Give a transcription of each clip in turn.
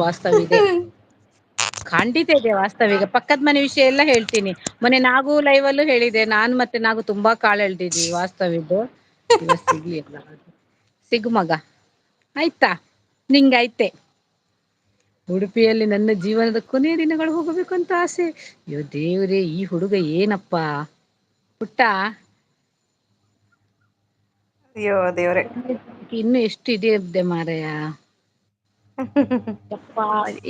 ವಾಸ್ತವಿದೆ. ಖಂಡಿತ ಇದೆ ವಾಸ್ತವಿಕ. ಪಕ್ಕದ ಮನೆ ವಿಷಯ ಎಲ್ಲ ಹೇಳ್ತೀನಿ. ಮೊನ್ನೆ ನಾಗು ಲೈವಲ್ಲೂ ಹೇಳಿದೆ. ನಾನ್ ಮತ್ತೆ ನಾವು ತುಂಬಾ ಕಾಲೆಳ್ದಿದ್ವಿ ವಾಸ್ತವಿದ್ದು. ಇವತ್ ಸಿಗ್ಲಿ ಎಲ್ಲ ಸಿಗು ಮಗ ಆಯ್ತಾ ನಿಂಗೈತೆ. ಉಡುಪಿಯಲ್ಲಿ ನನ್ನ ಜೀವನದ ಕೊನೆಯ ದಿನಗಳು ಹೋಗಬೇಕು ಅಂತ ಆಸೆ. ಅಯ್ಯೋ ದೇವ್ರೇ ಈ ಹುಡುಗ ಏನಪ್ಪಾ ಪುಟ್ಟ. ಅಯ್ಯೋ ದೇವ್ರೆ. ಇನ್ನು ಎಷ್ಟು ಇದೆ ಮಾರಾಯ. ಯಪ್ಪಾ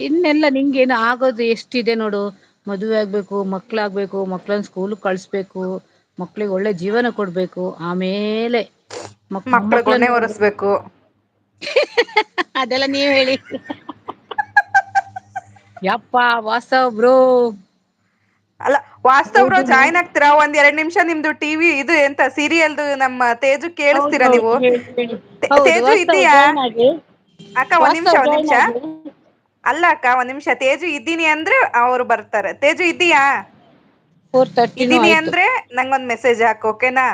ಇನ್ನೆಲ್ಲ ನಿಂಗೇನು ಆಗೋದು ಎಷ್ಟಿದೆ ನೋಡು. ಮದುವೆ ಆಗ್ಬೇಕು, ಮಕ್ಳಾಗ್ಬೇಕು, ಮಕ್ಳನ್ನ ಸ್ಕೂಲ್ ಕಳ್ಸ್ಬೇಕು, ಮಕ್ಳಿಗೆ ಒಳ್ಳೆ ಜೀವನ ಕೊಡ್ಬೇಕು. ಆಮೇಲೆ ಮಕ್ಳಿಗೆ ಮೊಮ್ಮಕ್ಳನ್ನ ಹೊಣೆ ನೋಡ್ಬೇಕು. ಹೊರಸ್ಬೇಕು. ಅದೆಲ್ಲ ನೀವ್ ಹೇಳಿ. ಯಪ್ಪಾ ವಾಸ್ತವ್ ಬ್ರೋ. ಅಲ್ಲ ವಾಸ್ತವ್ ಬ್ರೋ ಹೌದು ಜಾಯ್ನ್ ಆಗ್ತೀರಾ? ಒಂದ್ 2 ನಿಮಿಷ ನಿಮ್ದು ಟಿವಿ ಇದು ಎಂತ ಸೀರಿಯಲ್ದು ನಮ್ಮ ತೇಜು ಕೇಳಿಸ್ತೀರಾ ಹೌದೌದು ನೀವು? ಹೇಳಿ ಹೇಳಿ. ಹೌದು ತೇಜು ವಾಸ್ತವ್ ಇದ್ದೀಯಾ ಜಾಯ್ನ್ ಆಗಿ. ಅಕ್ಕ? ಒಂದ್ ನಿಮಿಷ ವಾಸ್ತವ್ ಒಂದ್ ಜಾಯ್ನ್ ನಿಮಿಷ. ಆಗಿ. ಅಲ್ಲ ಅಕ್ಕ ಒಂದ್ ನಿಮಿಷ. ತೇಜು ಇದ್ದೀನಿ ಅಂದ್ರೆ ಅವ್ರು ಬರ್ತಾರೆ. ತೇಜು ಇದ್ದೀಯಾ? 4:30 ಇದ್ದೀನಿ ಆಯ್ತು. ಅಂದ್ರೆ ನಂಗೊಂದ್ ಮೆಸೇಜ್ ಹಾಕು, ಓಕೆನಾ?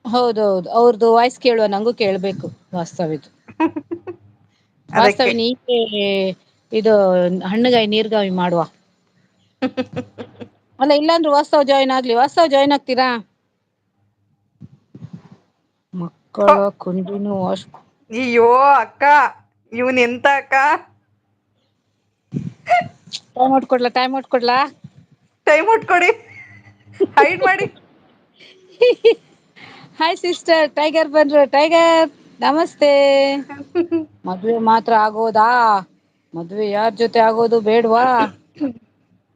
ಹೌದೌದು ಅವ್ರದ್ದು ವಾಯ್ಸ್ ಕೇಳುವ ನಂಗೂ ಕೇಳ್ಬೇಕು ವಾಸ್ತವಿದು. ಅದಕ್ಕೆ ವಾಸ್ತವಿನಿ ಈಗೆ ಇದು ಹಣ್ಣುಗಾಯಿ ನೀರ್ಗಾಯಿ ಮಾಡುವ. ಅಲ್ಲ ಇಲ್ಲಾಂದ್ರೂ ವಾಸ್ತವ ಜಾಯ್ನ್ ಆಗ್ಲಿ. ವಾಸ್ತವ ಜಾಯ್ನ್ ಆಗ್ತೀರಾ? ಮಕ್ಕಳ ಕುಂಡಿನ ಅಯ್ಯೋ ಅಕ್ಕ ಇವನ್ ಎಂತ ಅಕ್ಕ. ಟೈಮ್ ಔಟ್ ಕೊಡ್ಲಾ? ಟೈಮ್ ಔಟ್ ಕೊಡಿ. ಹೈಡ್ ಮಾಡಿ. ಹಾಯ್ ಸಿಸ್ಟರ್ ಟೈಗರ್ ಬಂದ್ರು. ಟೈಗರ್ ನಮಸ್ತೆ. ಮದ್ವೆ ಮಾತ್ರ ಆಗೋದಾ? ಮದ್ವೆ ಯಾರ್ ಜೊತೆ ಆಗೋದು ಬೇಡ್ವಾ?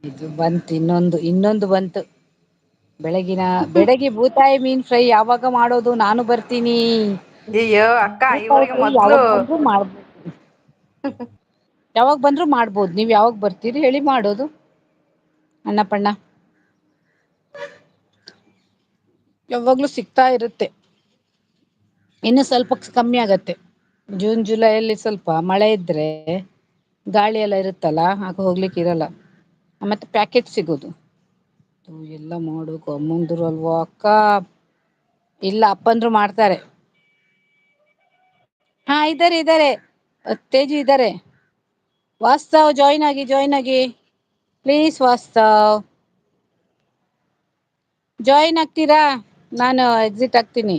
ಇದು ಬಂತು ಇನ್ನೊಂದು ಬಂತು. ಬೆಳಗಿ ಬೂತಾಯಿ ಮೀನ್ ಫ್ರೈ ಯಾವಾಗ ಮಾಡೋದು? ನಾನು ಬರ್ತೀನಿ. ಅಯ್ಯೋ ಅಕ್ಕ ಬೂತಾಯಿ ಇವ್ರಿಗೆ ಫ್ರೈ ಮೊದ್ಲು. ಯಾವಾಗ ಬಂದ್ರು ಮಾಡ್ಬೋದು. ಯಾವಾಗ ಬಂದ್ರು ಮಾಡ್ಬೋದು. ನೀವ್ ಯಾವಾಗ ಬರ್ತೀರಿ ಹೇಳಿ ಮಾಡೋದು. ಅಣ್ಣಪಣ್ಣ ಯಾವಾಗ್ಲೂ ಸಿಗ್ತಾ ಇರುತ್ತೆ. ಇನ್ನು ಸ್ವಲ್ಪ ಕಮ್ಮಿ ಆಗತ್ತೆ. ಜೂನ್ ಜುಲೈಯಲ್ಲಿ ಸ್ವಲ್ಪ ಮಳೆ ಇದ್ರೆ ಗಾಳಿ ಎಲ್ಲ ಇರುತ್ತಲ್ಲ ಆಗ ಹೋಗ್ಲಿಕ್ಕೆ ಇರಲ್ಲ. ಮತ್ತೆ ಪ್ಯಾಕೆಟ್ ಸಿಗೋದು. ಎಲ್ಲ ಮಾಡೋಕು ಅಮ್ಮಂದಿರು ಅಲ್ವಾ ಅಕ್ಕ. ಇಲ್ಲ ಅಪ್ಪಂದ್ರು ಮಾಡ್ತಾರೆ. ಹಾ ಇದ್ದಾರೆ ತೇಜು ಇದ್ದಾರೆ. ವಾಸ್ತವ್ ಜಾಯ್ನ್ ಆಗಿ ಪ್ಲೀಸ್ ವಾಸ್ತವ್. ಜಾಯಿನ್ ಆಗ್ತೀರಾ? ನಾನು ಎಕ್ಸಿಟ್ ಆಗ್ತೀನಿ.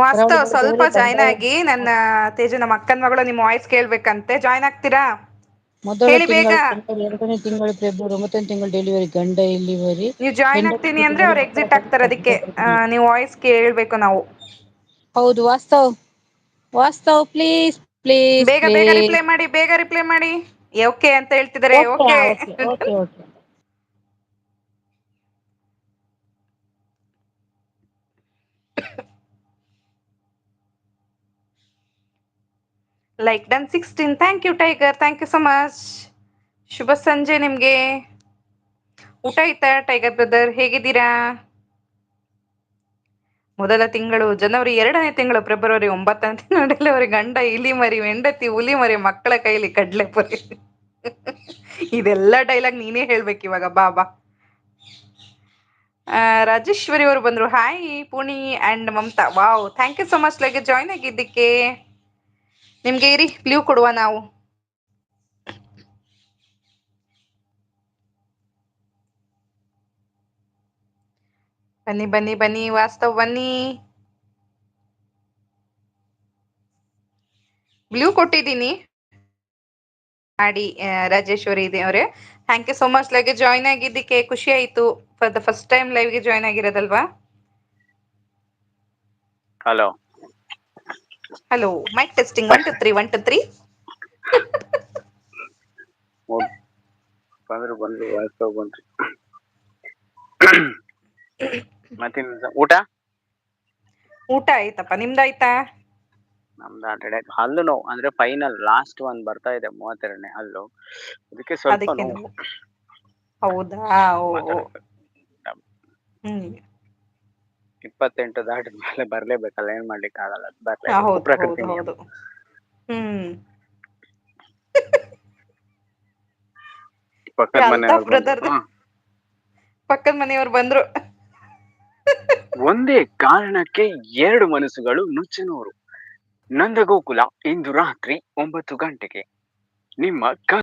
ವಾಸ್ತವ್ ಕರಾವಳಿಗಳು ಸ್ವಲ್ಪ ಬೇರೆ ಜಾಯ್ನ್ ಬಂಡಾಯ ಆಗಿ. ನನ್ನ ತೇಜು ನಮ್ಮ ಅಕ್ಕನ್ ಮಗಳು ನಿಮ್ ವಾಯ್ಸ್ ಕೇಳ್ಬೇಕಂತೆ. ಜಾಯ್ನ್ ಆಗ್ತೀರಾ? ಮೊದಲ ಹೇಳಿ ಬೇಗ. ತಿಂಗಳು ಜನವರಿ, 2ನೇ ತಿಂಗಳು ಫೆಬ್ರವರಿ, 9ನೇ ತಿಂಗಳು ಡೆಲಿವರಿ. ಗಂಡ ಇಲ್ಲಿವರಿ. ನೀವ್ ಜಾಯ್ನ್ ಹೆಂಡತಿ ಆಗ್ತೀನಿ ಅಂದ್ರೆ ಡಿಲಿವರಿ ಅವ್ರು ಮಕ್ಕಳ ಎಕ್ಸಿಟ್ ಆಗ್ತಾರೆ. ಅದಕ್ಕೆ ನೀವ್ ವಾಯ್ಸ್ ಕೇಳ್ಬೇಕು ನಾವು. ಹೌದು ವಾಸ್ತವ್ ಪ್ಲೀಸ್ ಪ್ಲೀಸ್ ಬೇಗ ಬೇಗ ಪ್ಲೀಸ್. ರಿಪ್ಲೈ ಮಾಡಿ. ಬೇಗ ರಿಪ್ಲೈ ಮಾಡಿ. ಓಕೆ ಅಂತ ಹೇಳ್ತಿದ್ದಾರೆ. Okay. Okay like done 16. Thank you tiger. Thank you so much. ಶುಭ ಸಂಜೆ ನಿಮ್ಗೆ. ಊಟ ಆಯ್ತಾ ಟೈಗರ್ ಬ್ರದರ್? ಹೇಗಿದ್ದೀರಾ? ಮೊದಲ ತಿಂಗಳು ಜನವರಿ, 2ನೇ ತಿಂಗಳು ಫೆಬ್ರವರಿ, 9ನೇ ತಿಂಗಳು ಡೆಲಿವರಿ. ಗಂಡ ಇಲಿ ಮರಿ, ಹೆಂಡತಿ ಹುಲಿ ಮರಿ, ಮಕ್ಕಳ ಕೈಲಿ ಕಡ್ಲೆ ಪುರಿ. ಇದೆಲ್ಲಾ ಡೈಲಾಗ್ ನೀನೇ ಹೇಳ್ಬೇಕು ಇವಾಗ. ಬಾ. ರಾಜೇಶ್ವರಿ ಅವರು ಬಂದ್ರು. Hi Puni and Mamata. Wow, thank you so much join ಆಗಿದ್ದಕ್ಕೆ. ನಿಮ್ಗೆ ಇರಿ ಲೀವ್ ಕೊಡುವ ನಾವು. ಬನ್ನಿ ವಾಸ್ತವ್ ಬನ್ನಿ. ಲೀವ್ ಕೊಟ್ಟಿದ್ದೀನಿ ಮಾಡಿ. ರಾಜೇಶ್ವರಿ ಇದೆ ಅವ್ರೆ. Thank you so much join ಆಗಿದ್ದಕ್ಕೆ. ಖುಷಿ ಆಯ್ತು. ಫಾರ್ ದ ಫಸ್ಟ್ ಟೈಮ್ ಲೈವ್ಗೆ ಜಾಯ್ನ್ ಆಗಿರೋದಲ್ವಾ? Hello mic testing 1 2 3 1 2 3. ಬಂದ್ರು ವಾಸ್ತವ್ ಬಂದ್ರು. ಮತ್ತೆ ಊಟ ಆಯ್ತಪ್ಪ, ನಿಮ್ದಾಯ್ತಾ? ನಮ್ದು ಆಲ್ರೆಡಿ ಆಯ್ತು. ಹಲ್ಲು ನೋವು ಅಂದ್ರೆ ಫೈನಲ್ ಲಾಸ್ಟ್ ಒಂದ್ ಬರ್ತಾ ಇದೆ, 32ನೇ ಹಲ್ಲು. ಅದಕ್ಕೆ ಸ್ವಲ್ಪ ನೋವು. ಹೌದಾ? ಮಾತಾಡಕ್ಕೆ 28 ದಾಟಿದ್ಮೇಲೆ ಬರ್ಲೇಬೇಕಲ್ಲ, ಏನ್ ಮಾಡ್ಲಿಕ್ಕೆ ಆಗಲ್ಲ. ಬರ್ಲೇಬೇಕು, ಪ್ರಕೃತಿ ನಿಯಮ. ಹೌದು. ಪಕ್ಕದ ಮನೆಯವ್ರು ಬಂದ್ರು. ಪಕ್ಕದ ಮನೆಯವ್ರು ಬಂದ್ರು. ಒಂದೇ ಕಾರಣಕ್ಕೆ 2 ಮನಸ್ಸುಗಳು ನುಚ್ಚುನೂರು. ನಂದಗೋಕುಲ ಇಂದು ರಾತ್ರಿ 9 ಗಂಟೆಗೆ. ನಿಮ್ಮ ಅಕ್ಕ